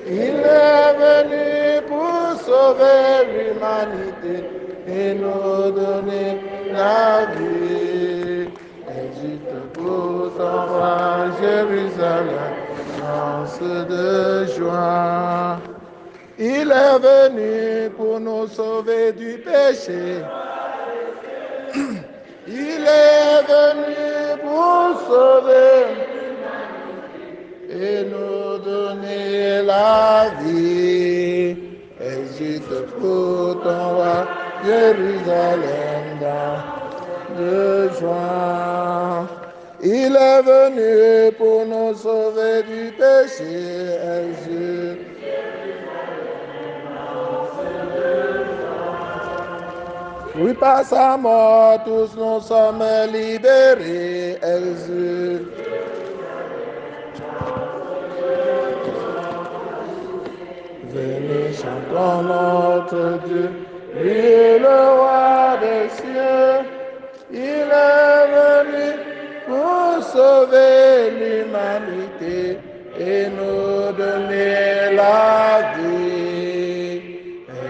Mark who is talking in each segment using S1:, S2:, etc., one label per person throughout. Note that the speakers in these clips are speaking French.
S1: Il est venu pour sauver l'humanité et nous donner la vie. Exulte pour ton roi Jérusalem, danse de joie. Il est venu pour nous sauver du péché. Il est venu pour sauver et nous donner la vie. Exulte pour ton roi Jérusalem de joie. Il est venu pour nous sauver du péché. Exulte. Oui, par sa mort, tous nous sommes libérés. Exulte. Venez, chantons notre Dieu, lui est le roi des cieux. Il est venu pour sauver l'humanité et nous donner la vie.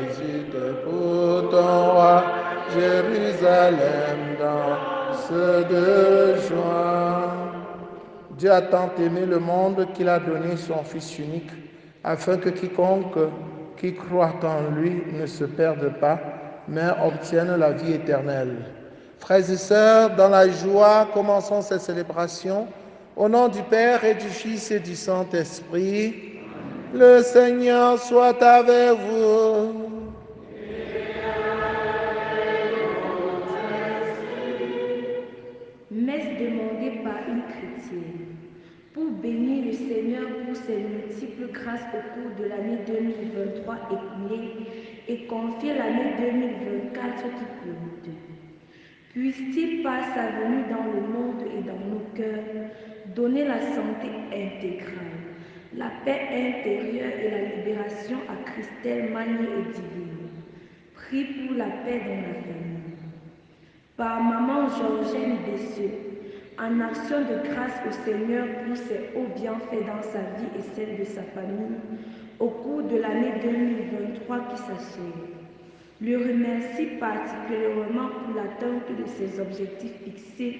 S1: Exulte pour ton roi, Jérusalem, danse de joie. Dieu a tant aimé le monde qu'il a donné son Fils unique, afin que quiconque qui croit en lui ne se perde pas, mais obtienne la vie éternelle. Frères et sœurs, dans la joie, commençons cette célébration. Au nom du Père et du Fils et du Saint-Esprit, le Seigneur soit avec vous.
S2: Messe demandée par une chrétienne. Pour bénir le Seigneur pour ses multiples grâces au cours de l'année 2023 écoulée et confier l'année 2024 qui pointe. Puisse-t-il par sa venue dans le monde et dans nos cœurs donner la santé intégrale, la paix intérieure et la libération à Christelle Magné et divine. Prie pour la paix dans la famille. Par maman Georgène Bessieux, en action de grâce au Seigneur pour ses hauts bienfaits dans sa vie et celle de sa famille au cours de l'année 2023 qui s'achève. Le remercie particulièrement pour l'atteinte de ses objectifs fixés.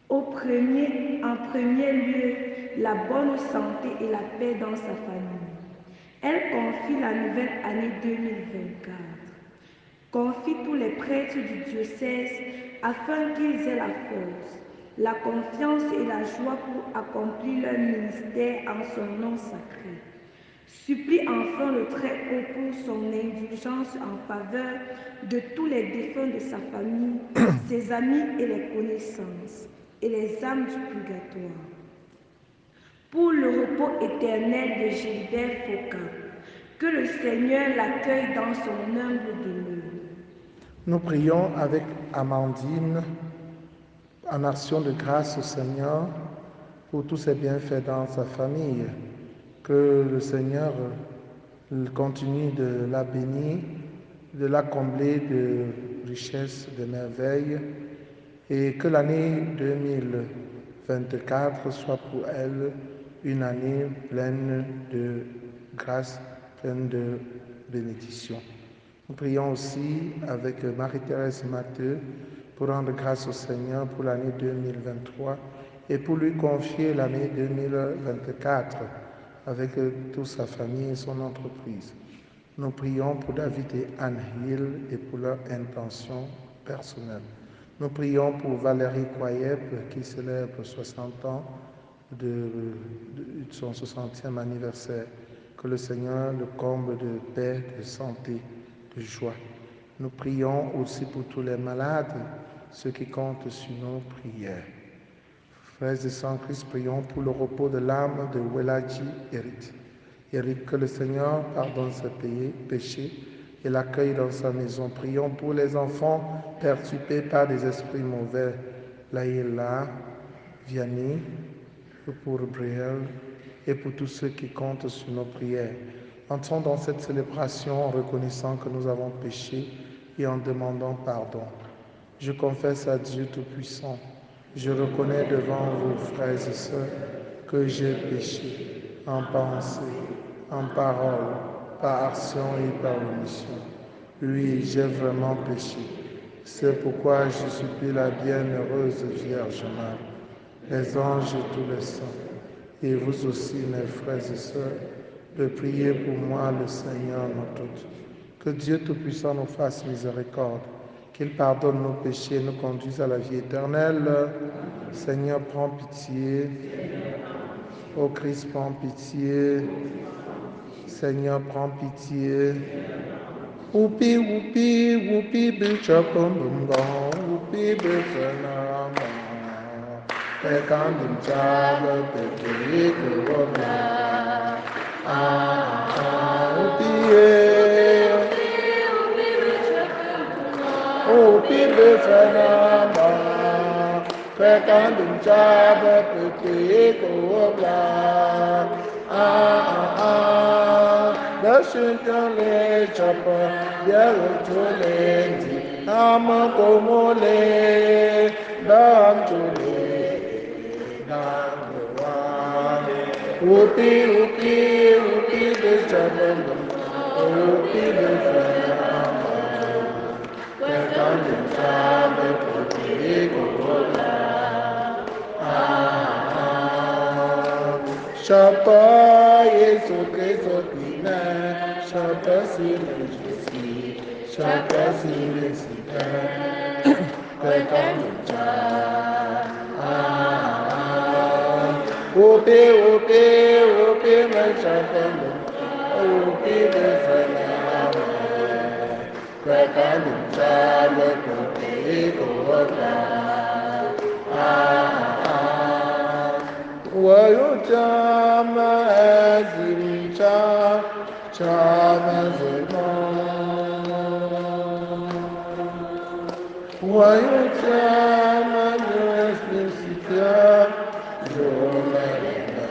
S2: En premier lieu, la bonne santé et la paix dans sa famille. Elle confie la nouvelle année 2024. Confie tous les prêtres du diocèse afin qu'ils aient la force, la confiance et la joie pour accomplir leur ministère en son nom sacré. Supplie enfin le Très-Haut pour son indulgence en faveur de tous les défunts de sa famille, ses amis et les connaissances, et les âmes du purgatoire. Pour le repos éternel de Gilbert Foucault, que le Seigneur l'accueille dans son humble demeure.
S1: Nous prions avec Amandine en action de grâce au Seigneur pour tous ses bienfaits dans sa famille. Que le Seigneur continue de la bénir, de la combler de richesses, de merveilles, et que l'année 2024 soit pour elle une année pleine de grâce, pleine de bénédictions. Nous prions aussi avec Marie-Thérèse Matteux pour rendre grâce au Seigneur pour l'année 2023 et pour lui confier l'année 2024 avec toute sa famille et son entreprise. Nous prions pour David et Anne Hill et pour leur intention personnelle. Nous prions pour Valérie Coyep qui célèbre 60 ans de son 60e anniversaire. Que le Seigneur le comble de paix, de santé, de joie. Nous prions aussi pour tous les malades, ceux qui comptent sur nos prières. Frères et sœurs en Christ, prions pour le repos de l'âme de Weladji Eric. Eric, que le Seigneur pardonne ses péchés et l'accueille dans sa maison. Prions pour les enfants perturbés par des esprits mauvais, Laïla, Vianney, pour Brielle et pour tous ceux qui comptent sur nos prières. Entrons dans cette célébration en reconnaissant que nous avons péché et en demandant pardon. Je confesse à Dieu Tout-Puissant, je reconnais devant vous, frères et sœurs, que j'ai péché en pensée, en parole, par action et par omission. Oui, j'ai vraiment péché. C'est pourquoi je supplie la bienheureuse Vierge Marie, les anges et tous les saints, et vous aussi, mes frères et sœurs, de prier pour moi, le Seigneur notre Dieu. Que Dieu Tout-Puissant nous fasse miséricorde, qu'il pardonne nos péchés et nous conduise à la vie éternelle. Seigneur, prends pitié. Ô Christ, prends pitié. Seigneur, prends pitié. Whoopi, whoopi, whoopi, bishop, bum, whoopi, bishop, Pekandim chaba, peki, kuwabla. Whoopi, bishop, Pekandim chaba, peki, kuwabla. Dashintale chapa, Yarutule, Amakomole, Damtule, Damwa, Upi, the Chabam, Upi, the Fanama, Pekandim Chaba, Puti, Gola, Chapa, Yesu Cristo, Chapa, Silesi, Chapa, Silesi, Pekandim Chaba. Upi, my chapel, Upi, the Fanama, Pekandim Chaba, Puti, Gola, Wayutama Azimcha Chamazema Wayutama Nesnisita Zomarina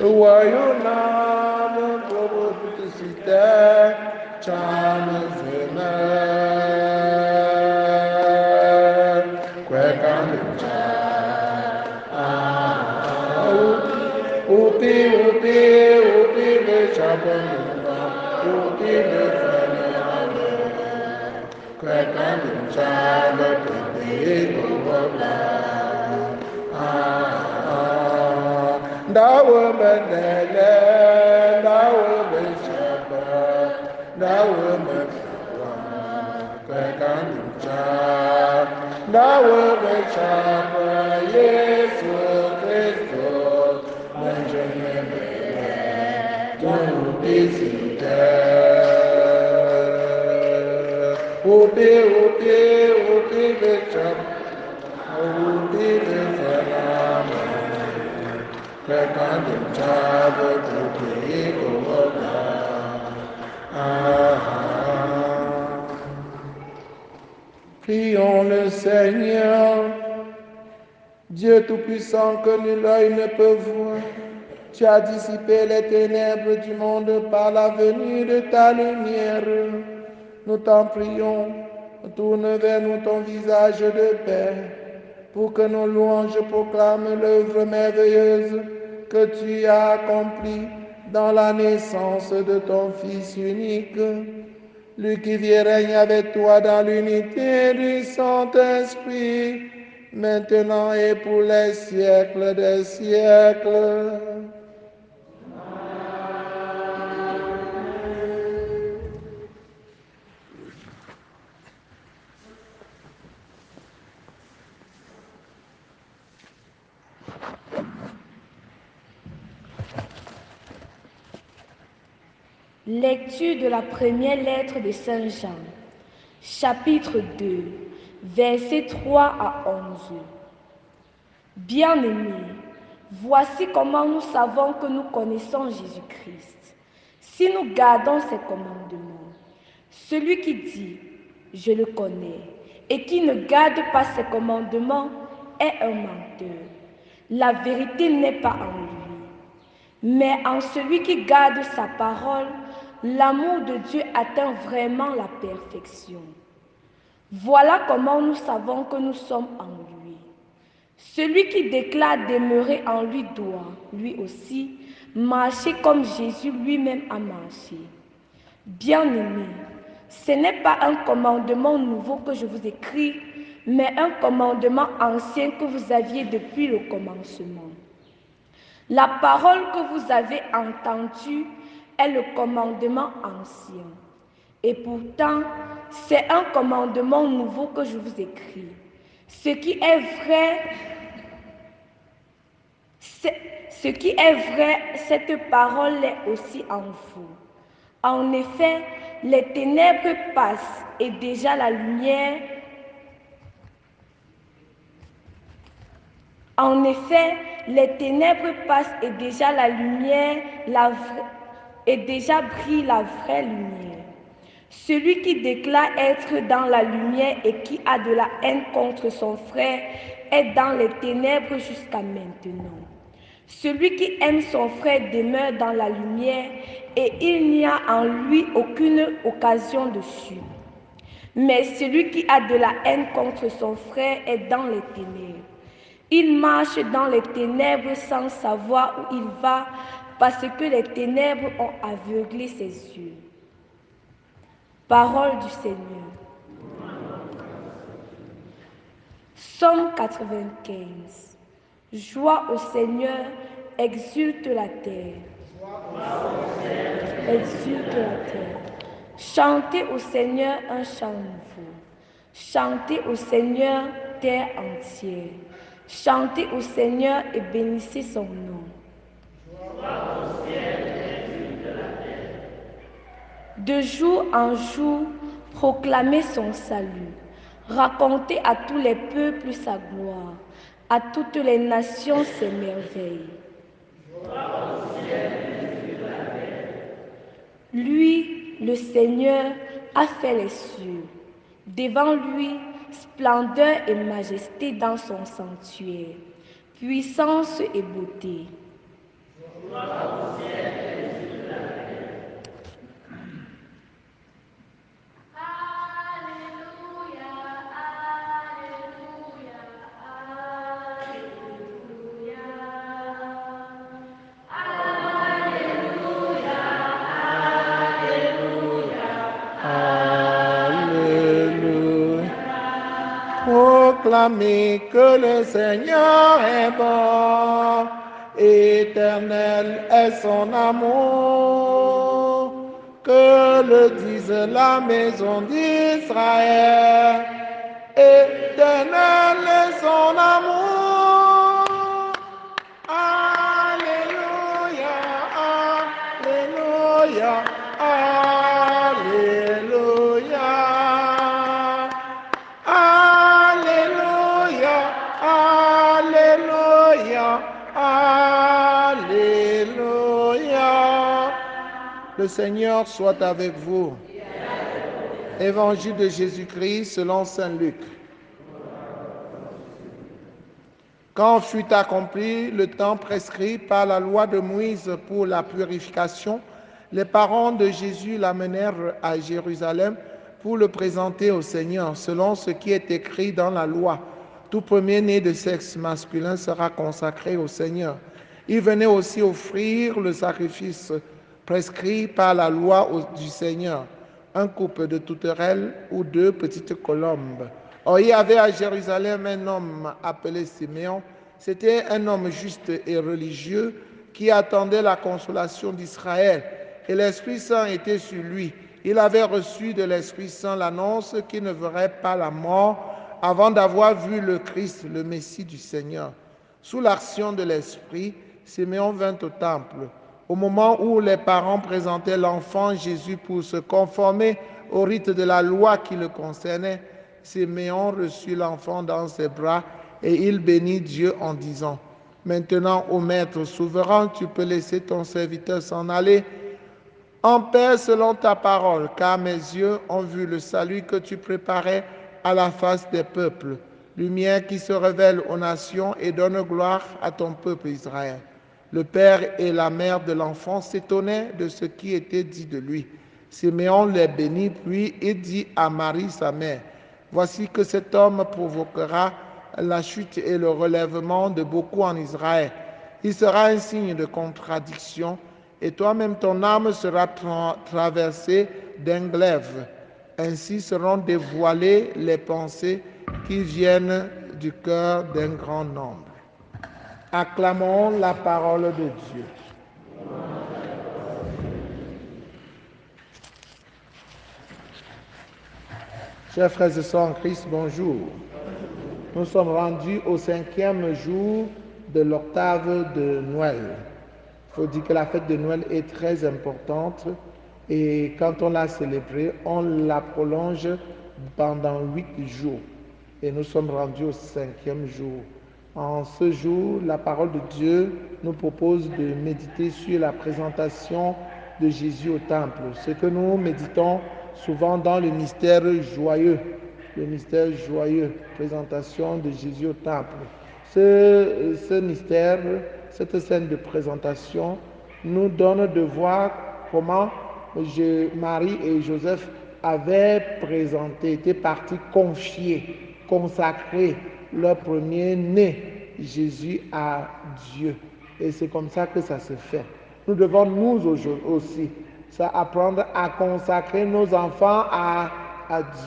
S1: Wayunama Probotisita Chamazema Upi, the Chabamba, Upi, the Fanama, Quakandim Chaba, Puti, Gola, Dawa Bandana, Dawa Bishapa, Dawa Masawa, Quakandim Chaba, Dawa Bishapa, Yesu Christo. Upi, bishop, Upi, Fanama, Pekandim Chaba, Puti, Gola. Prions le Seigneur, Dieu Tout-Puissant que nul œil ne peut voir. Tu as dissipé les ténèbres du monde par la venue de ta lumière. Nous t'en prions, tourne vers nous ton visage de paix, pour que nos louanges proclament l'œuvre merveilleuse que tu as accomplie dans la naissance de ton Fils unique. Lui qui vit et règne avec toi dans l'unité du Saint-Esprit, maintenant et pour les siècles des siècles.
S2: Lecture de la première lettre de Saint Jean, chapitre 2, versets 3 à 11. Bien-aimés, voici comment nous savons que nous connaissons Jésus-Christ, si nous gardons ses commandements. Celui qui dit « Je le connais » et qui ne garde pas ses commandements est un menteur. La vérité n'est pas en lui. Mais en celui qui garde sa parole, l'amour de Dieu atteint vraiment la perfection. Voilà comment nous savons que nous sommes en lui. Celui qui déclare demeurer en lui doit, lui aussi, marcher comme Jésus lui-même a marché. Bien-aimés, ce n'est pas un commandement nouveau que je vous écris, mais un commandement ancien que vous aviez depuis le commencement. La parole que vous avez entendue est le commandement ancien. Et pourtant, c'est un commandement nouveau que je vous écris. Ce qui est vrai, cette parole est aussi en vous. En effet, les ténèbres passent et déjà la lumière. En effet, les ténèbres passent et déjà la lumière, et déjà brille la vraie lumière. Celui qui déclare être dans la lumière et qui a de la haine contre son frère est dans les ténèbres jusqu'à maintenant. Celui qui aime son frère demeure dans la lumière et il n'y a en lui aucune occasion de chute. Mais celui qui a de la haine contre son frère est dans les ténèbres. Il marche dans les ténèbres sans savoir où il va parce que les ténèbres ont aveuglé ses yeux. Parole du Seigneur. Psaume 95. Joie au Seigneur, exulte la terre. Exulte la terre. Chantez au Seigneur un chant nouveau. Chantez au Seigneur, terre entière. Chantez au Seigneur et bénissez son nom. De jour en jour, proclamez son salut. Racontez à tous les peuples sa gloire, à toutes les nations ses merveilles. Lui, le Seigneur, a fait les cieux. Devant lui, splendeur et majesté dans son sanctuaire, puissance et beauté.
S1: Proclamez que le Seigneur est bon, éternel est son amour, que le dise la maison d'Israël, éternel est son amour. Alléluia, Alléluia, Alléluia. Alléluia, Alléluia, Alléluia. Le Seigneur soit avec vous. Évangile de Jésus-Christ selon saint Luc. Quand fut accompli le temps prescrit par la loi de Moïse pour la purification, les parents de Jésus l'amenèrent à Jérusalem pour le présenter au Seigneur, selon ce qui est écrit dans la loi. Tout premier-né de sexe masculin sera consacré au Seigneur. Il venait aussi offrir le sacrifice prescrit par la loi du Seigneur, un couple de tourterelles ou 2 petites colombes. Or, il y avait à Jérusalem un homme appelé Siméon. C'était un homme juste et religieux qui attendait la consolation d'Israël. Et l'Esprit Saint était sur lui. Il avait reçu de l'Esprit Saint l'annonce qu'il ne verrait pas la mort avant d'avoir vu le Christ, le Messie du Seigneur. Sous l'action de l'Esprit, Siméon vint au temple. Au moment où les parents présentaient l'enfant Jésus pour se conformer au rite de la loi qui le concernait, Siméon reçut l'enfant dans ses bras et il bénit Dieu en disant: Maintenant, ô Maître souverain, tu peux laisser ton serviteur s'en aller en paix selon ta parole, car mes yeux ont vu le salut que tu préparais à la face des peuples, lumière qui se révèle aux nations et donne gloire à ton peuple Israël. Le père et la mère de l'enfant s'étonnaient de ce qui était dit de lui. Siméon les bénit, puis et dit à Marie sa mère: Voici que cet homme provoquera la chute et le relèvement de beaucoup en Israël. Il sera un signe de contradiction et toi-même ton âme sera traversée d'un glaive. Ainsi seront dévoilées les pensées qui viennent du cœur d'un grand nombre. Acclamons la parole de Dieu. Chers frères et sœurs en Christ, bonjour. Nous sommes rendus au 5e jour de l'octave de Noël. Il faut dire que la fête de Noël est très importante et quand on l'a célébrée, on la prolonge pendant 8 jours. Et nous sommes rendus au 5e jour. En ce jour, la parole de Dieu nous propose de méditer sur la présentation de Jésus au temple, ce que nous méditons souvent dans le mystère joyeux. Le mystère joyeux, présentation de Jésus au temple. Ce mystère, cette scène de présentation nous donne de voir comment Marie et Joseph avaient présenté, étaient partis confier, consacrer leur premier-né, Jésus, à Dieu. Et c'est comme ça que ça se fait. Nous devons nous aussi apprendre à consacrer nos enfants à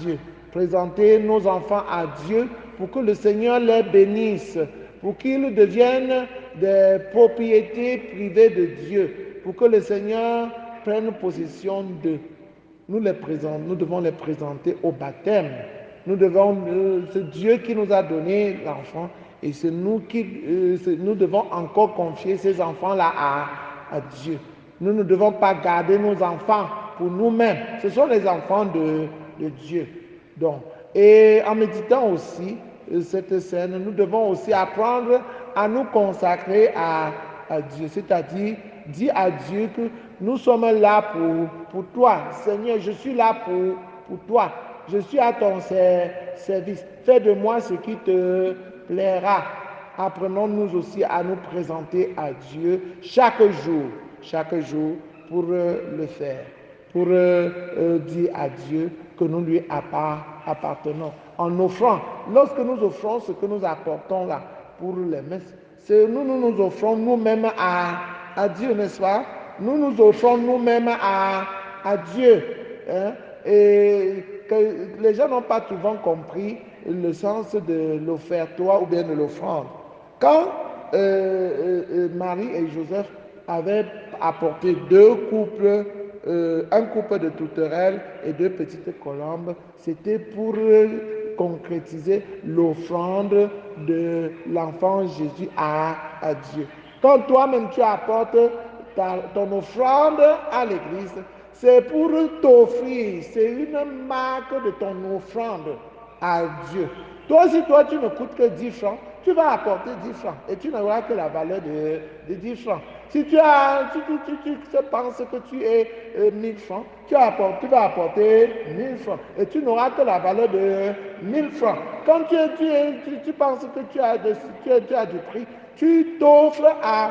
S1: Dieu, présenter nos enfants à Dieu pour que le Seigneur les bénisse, pour qu'ils deviennent des propriétés privées de Dieu, pour que le Seigneur prenne possession d'eux. Nous devons les présenter au baptême. C'est Dieu qui nous a donné l'enfant et c'est nous nous devons encore confier ces enfants-là à Dieu. Nous ne devons pas garder nos enfants pour nous-mêmes. Ce sont les enfants de Dieu. Donc, et en méditant aussi cette scène, nous devons aussi apprendre à nous consacrer à Dieu, c'est-à-dire dire à Dieu que nous sommes là pour toi. Seigneur, je suis là pour toi. Je suis à ton service. Fais de moi ce qui te plaira. Apprenons-nous aussi à nous présenter à Dieu chaque jour pour le faire, pour dire à Dieu que nous lui appartenons. En offrant, lorsque nous offrons ce que nous apportons là pour les messes, nous offrons nous-mêmes à Dieu, n'est-ce pas? Nous nous offrons nous-mêmes à Dieu. Hein? Et que les gens n'ont pas souvent compris le sens de l'offertoire ou bien de l'offrande. Quand Marie et Joseph avaient apporté un couple de tourterelles et 2 petites colombes, c'était pour concrétiser l'offrande de l'enfant Jésus à Dieu. Quand toi-même tu apportes ton offrande à l'église, c'est pour t'offrir, c'est une marque de ton offrande à Dieu. Toi, si tu ne coûtes que 10 francs, tu vas apporter 10 francs et tu n'auras que la valeur de 10 francs. Si tu penses que tu es 1000 francs, tu vas apporter 1000 francs et tu n'auras que la valeur de 1000 francs. Quand tu penses que tu as du prix, tu t'offres à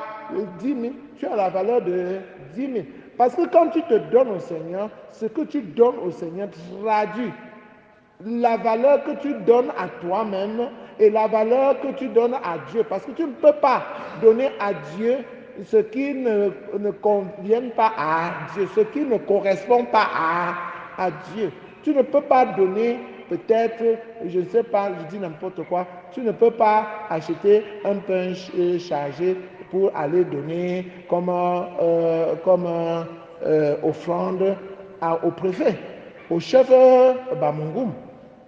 S1: 10 000, tu as la valeur de 10 000. Parce que quand tu te donnes au Seigneur, ce que tu donnes au Seigneur traduit la valeur que tu donnes à toi-même et la valeur que tu donnes à Dieu. Parce que tu ne peux pas donner à Dieu ce qui ne convient pas à Dieu, ce qui ne correspond pas à Dieu. Tu ne peux pas donner peut-être, je ne sais pas, je dis n'importe quoi, tu ne peux pas acheter un pain chargé pour aller donner comme offrande au préfet, au chef Bamungoum.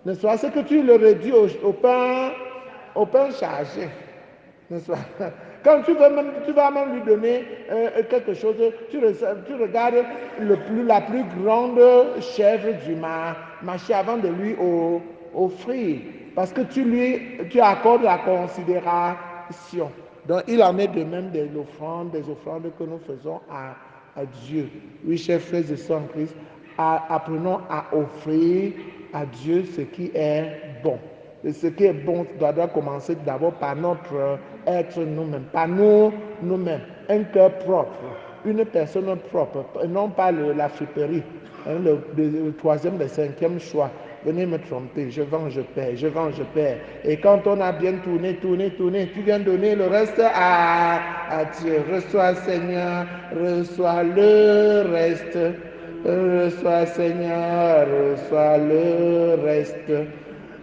S1: N'est-ce pas? C'est que tu le réduis au pain chargé. N'est-ce pas? Quand tu vas même lui donner quelque chose, tu regardes la plus grande chèvre du marché avant de lui offrir. Parce que tu accordes la considération. Donc, il en est de même des offrandes que nous faisons à Dieu. Oui, chers frères et sœurs en Christ, apprenons à offrir à Dieu ce qui est bon. Et ce qui est bon doit commencer d'abord par notre être nous-mêmes, par nous-mêmes. Un cœur propre, une personne propre, et non pas la friperie. Le 3e, le 5e choix. venez me tromper, je vends, je paie, je vends, je paie. Et quand on a bien tourné, tu viens donner le reste à Dieu. Reçois, Seigneur, reçois le reste. Reçois, Seigneur, reçois le reste.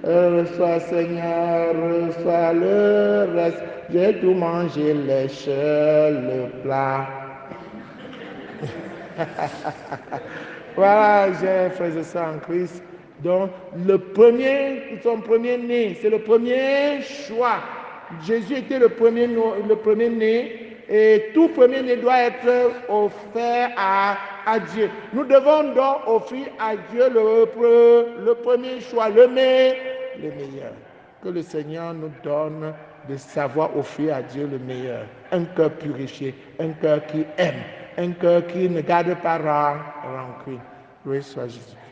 S1: Reçois, Seigneur, reçois le reste. J'ai tout mangé, lèche le plat. Voilà, j'ai fait ça en Christ. Donc, son premier-né, c'est le premier choix. Jésus était le premier-né et tout premier-né doit être offert à Dieu. Nous devons donc offrir à Dieu le premier choix, le meilleur. Que le Seigneur nous donne de savoir offrir à Dieu le meilleur. Un cœur purifié, un cœur qui aime, un cœur qui ne garde pas rancune. Loué soit Jésus-Christ.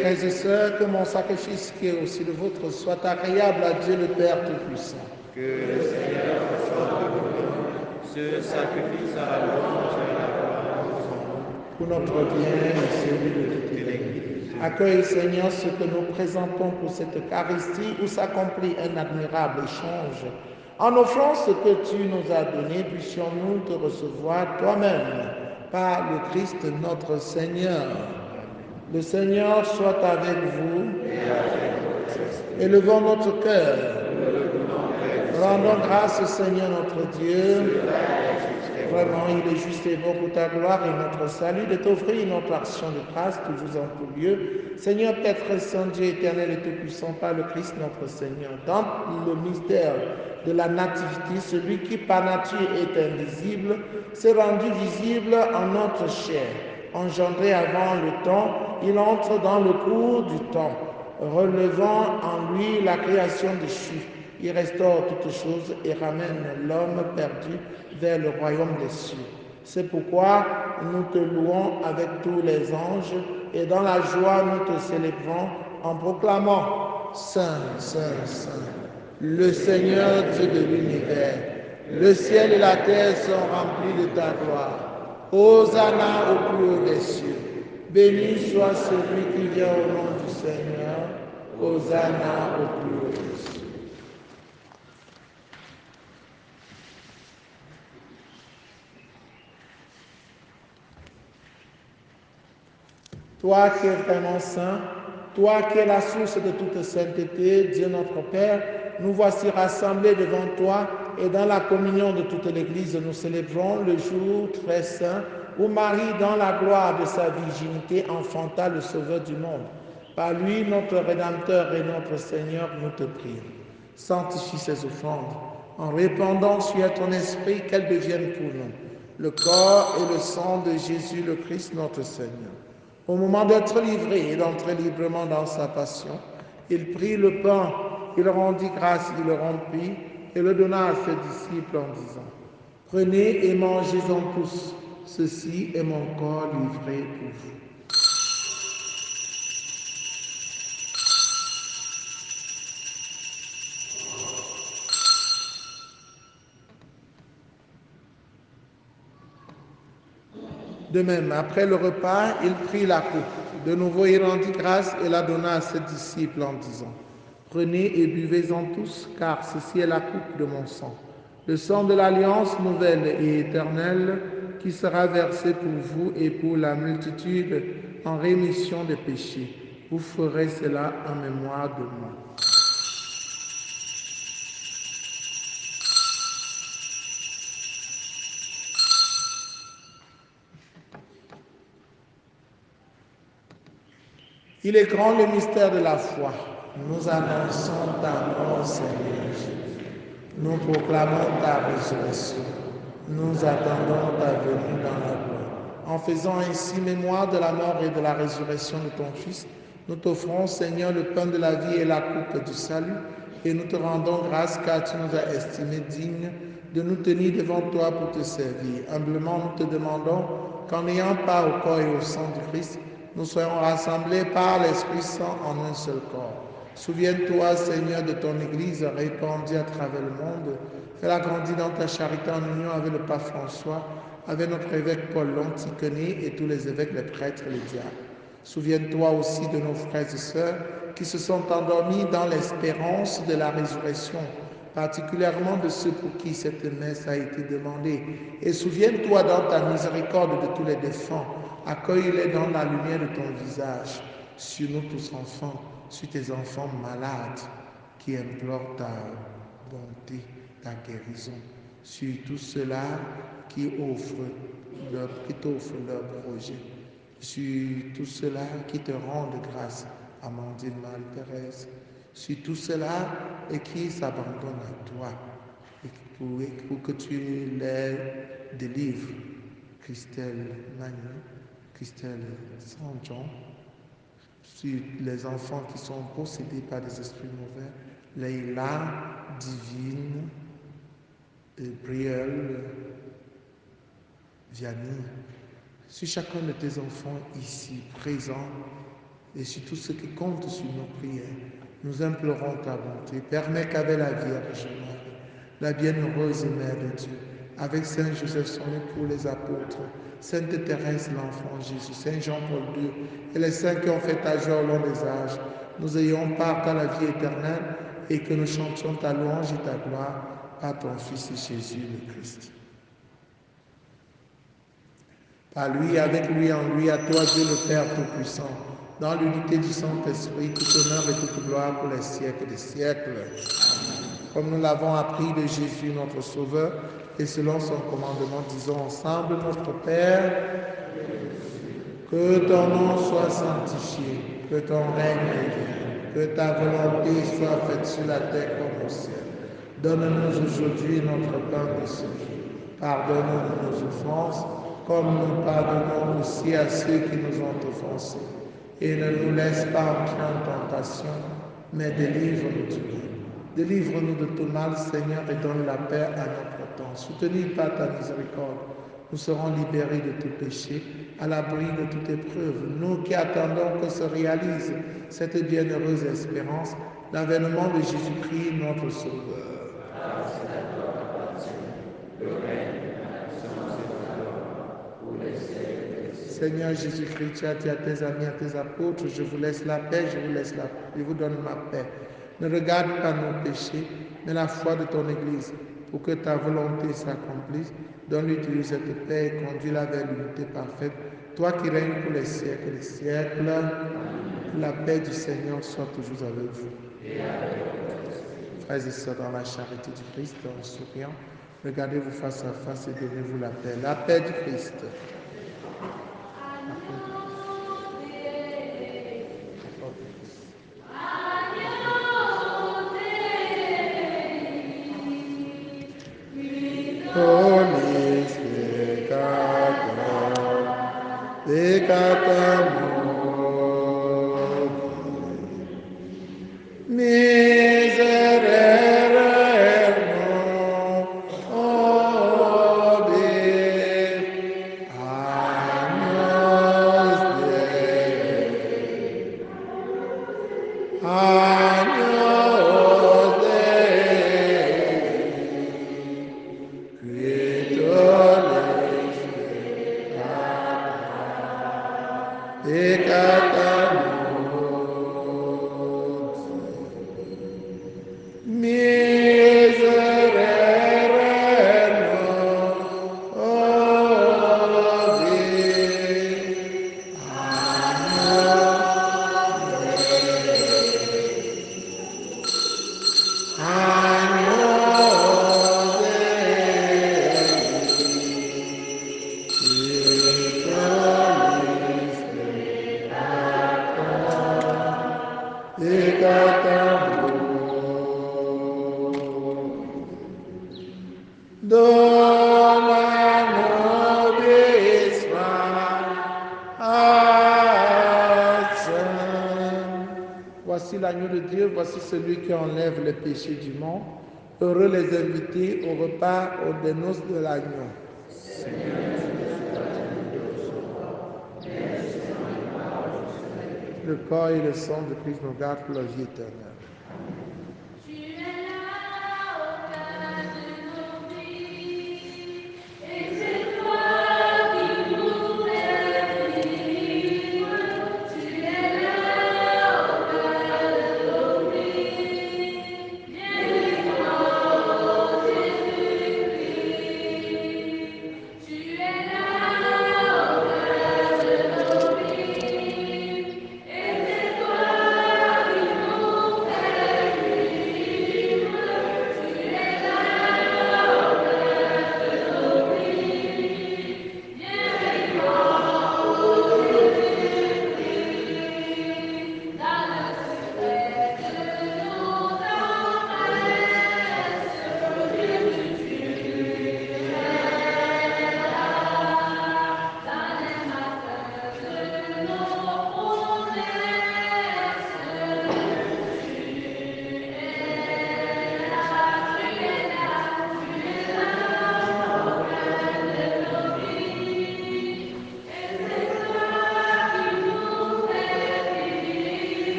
S1: Frères et sœurs, que mon sacrifice qui est aussi le vôtre soit agréable à Dieu le Père Tout-Puissant.
S3: Que le Seigneur reçoive de vous ce sacrifice à la louange et à la gloire de son nom.
S1: Pour notre bien et celui de toute l'Église. Accueille, Seigneur, ce que nous présentons pour cette Eucharistie où s'accomplit un admirable échange. En offrant ce que tu nous as donné, puissions-nous te recevoir toi-même par le Christ notre Seigneur. Le Seigneur soit avec vous. Élevons notre cœur. Rendons grâce au Seigneur notre Dieu. Vraiment, il est juste et bon pour ta gloire et notre salut de t'offrir notre action de grâce toujours en tout lieu. Seigneur, Père très saint, Dieu éternel et tout-puissant, par le Christ notre Seigneur, dans le mystère de la nativité, celui qui par nature est invisible, s'est rendu visible en notre chair. Engendré avant le temps, il entre dans le cours du temps, relevant en lui la création déchue. Il restaure toutes choses et ramène l'homme perdu vers le royaume des cieux. C'est pourquoi nous te louons avec tous les anges et dans la joie nous te célébrons en proclamant Saint, Saint, Saint, le Seigneur Dieu de l'univers. Le ciel et la terre sont remplis de ta gloire. Hosanna au plus haut des cieux. Béni soit celui qui vient au nom du Seigneur. Hosanna au plus haut des cieux. Toi qui es vraiment saint, toi qui es la source de toute sainteté, Dieu notre Père, nous voici rassemblés devant toi et dans la communion de toute l'Église, nous célébrons le jour très saint où Marie, dans la gloire de sa virginité, enfanta le Sauveur du monde. Par lui, notre Rédempteur et notre Seigneur, nous te prions. Sanctifie ces offrandes en répandant sur ton esprit qu'elles deviennent pour nous le corps et le sang de Jésus le Christ notre Seigneur. Au moment d'être livré et d'entrer librement dans sa passion, il prit le pain, il rendit grâce, il le rompit et le donna à ses disciples en disant, « Prenez et mangez-en tous, ceci est mon corps livré pour vous. » De même, après le repas, il prit la coupe. De nouveau, il rendit grâce et la donna à ses disciples en disant, « Prenez et buvez-en tous, car ceci est la coupe de mon sang, le sang de l'alliance nouvelle et éternelle qui sera versé pour vous et pour la multitude en rémission des péchés. Vous ferez cela en mémoire de moi. » Il est grand le mystère de la foi. Nous annonçons ta mort, Seigneur Jésus. Nous proclamons ta résurrection. Nous attendons ta venue dans la gloire. En faisant ainsi mémoire de la mort et de la résurrection de ton Fils, nous t'offrons, Seigneur, le pain de la vie et la coupe du salut, et nous te rendons grâce car tu nous as estimés dignes de nous tenir devant toi pour te servir. Humblement, nous te demandons qu'en ayant part au corps et au sang du Christ, nous soyons rassemblés par l'Esprit Saint en un seul corps. Souviens-toi, Seigneur, de ton Église répandue à travers le monde. Fais-la grandir dans ta charité en union avec le pape François, avec notre évêque Paul Lonticoné et tous les évêques, les prêtres et les diacres. Souviens-toi aussi de nos frères et sœurs qui se sont endormis dans l'espérance de la résurrection, particulièrement de ceux pour qui cette messe a été demandée. Et souviens-toi dans ta miséricorde de tous les défunts. Accueille-les dans la lumière de ton visage, sur nous tous enfants, sur tes enfants malades qui implorent ta bonté, ta guérison, sur tous ceux-là qui t'offrent leur projet, sur tous ceux-là qui te rendent grâce, Amandine, Marie-Thérèse, sur tous ceux-là et qui s'abandonnent à toi, et pour que tu les délivres, Christelle Manu, Christelle Saint-Jean, sur les enfants qui sont possédés par des esprits mauvais, Leïla, Divine, Brielle, Vianney, sur chacun de tes enfants ici présents et sur tous ceux qui comptent sur nos prières, nous implorons ta bonté. Permets qu'avec la Vierge Marie, la bienheureuse Mère de Dieu, avec Saint Joseph son époux, les apôtres, Sainte Thérèse, l'enfant Jésus, Saint Jean-Paul II et les saints qui ont fait ta joie au long des âges, nous ayons part à la vie éternelle et que nous chantions ta louange et ta gloire par ton Fils Jésus le Christ. Par lui, avec lui, en lui, à toi Dieu le Père Tout-Puissant, dans l'unité du Saint-Esprit, tout honneur et toute gloire pour les siècles des siècles. Comme nous l'avons appris de Jésus notre Sauveur, et selon son commandement, disons ensemble, notre Père, que ton nom soit sanctifié, que ton règne vienne, que ta volonté soit faite sur la terre comme au ciel. Donne-nous aujourd'hui notre pain de ce jour. Pardonne-nous nos offenses, comme nous pardonnons aussi à ceux qui nous ont offensés. Et ne nous laisse pas entrer en tentation, mais délivre-nous du mal. Délivre-nous de tout mal, Seigneur, et donne la paix à notre temps. Soutenus par ta miséricorde, nous serons libérés de tout péché, à l'abri de toute épreuve. Nous qui attendons que se réalise cette bienheureuse espérance, l'avènement de Jésus-Christ, notre Sauveur. Seigneur Jésus-Christ, tu as dit à tes amis, à tes apôtres, je vous laisse la paix, je vous donne ma paix. Ne regarde pas nos péchés, mais la foi de ton Église, pour que ta volonté s'accomplisse. Donne-lui toujours cette paix et conduis-la vers l'unité parfaite. Toi qui règnes pour les siècles des siècles, la paix du Seigneur soit toujours avec vous. Frères et sœurs, dans la charité du Christ, en souriant, regardez-vous face à face et donnez-vous la paix. La paix du Christ. Holy Spirit, Donne-nous Voici l'agneau de Dieu, voici celui qui enlève les péchés du monde. Heureux les invités au repas, des noces de l'agneau. Le corps et le sang de Christ nous gardent pour la vie éternelle.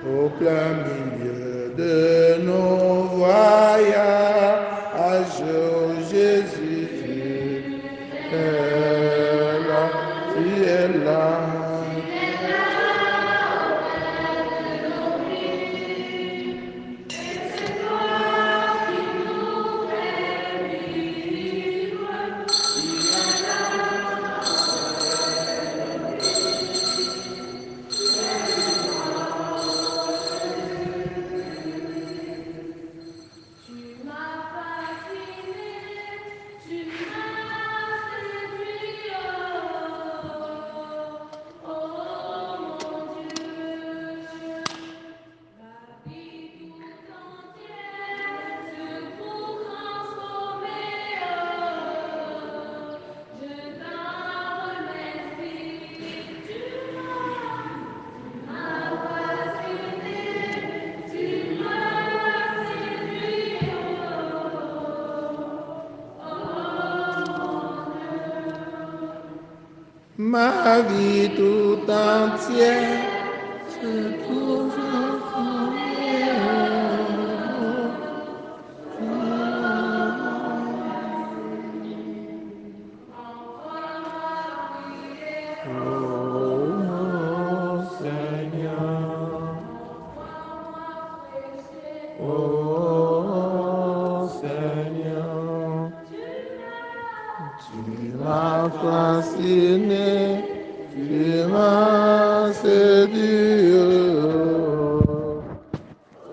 S1: Au plein milieu de nos voyages, Jésus, tu es là, tu es là. Ma vie tout entière se trouve Oh mon Seigneur, oh Seigneur, tu m'as fasciné, tu m'as séduit,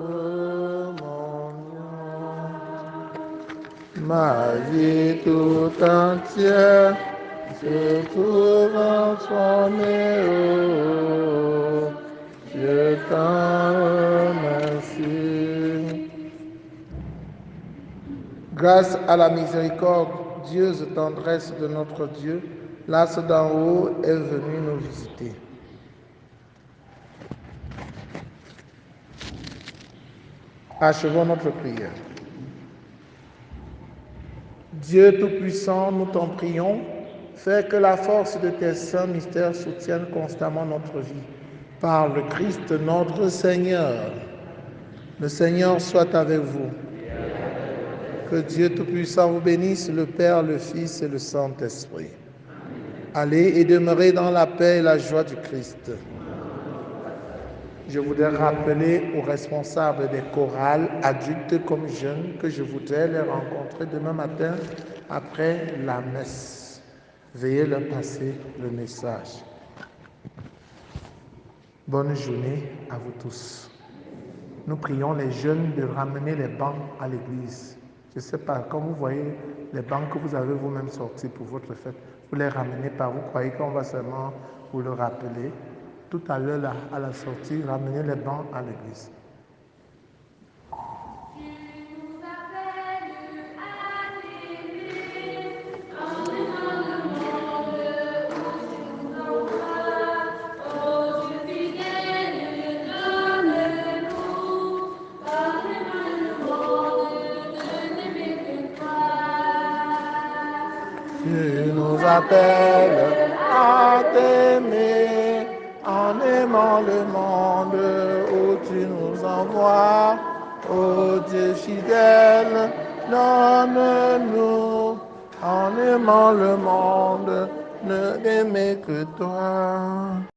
S1: oh mon Dieu. Ma vie tout entière se trouve transformée, oh, je t'en remercie. Grâce à la miséricordieuse tendresse de notre Dieu, l'As d'en haut est venu nous visiter. Achevons notre prière. Dieu Tout-Puissant, nous t'en prions, fais que la force de tes saints mystères soutienne constamment notre vie. Par le Christ notre Seigneur. Le Seigneur soit avec vous. Que Dieu Tout-Puissant vous bénisse, le Père, le Fils et le Saint-Esprit. Allez et demeurez dans la paix et la joie du Christ. Je voudrais rappeler aux responsables des chorales, adultes comme jeunes, que je voudrais les rencontrer demain matin après la messe. Veuillez leur passer le message. Bonne journée à vous tous. Nous prions les jeunes de ramener les bancs à l'église. Je ne sais pas, comme vous voyez les bancs que vous avez vous-même sortis pour votre fête, vous les ramenez pas. Vous croyez qu'on va seulement vous le rappeler. Tout à l'heure, là, à la sortie, ramenez les bancs à l'église. Tu nous appelles à t'aimer en aimant le monde où tu nous envoies. Ô Dieu fidèle, donne-nous en aimant le monde, ne d'aimer que toi.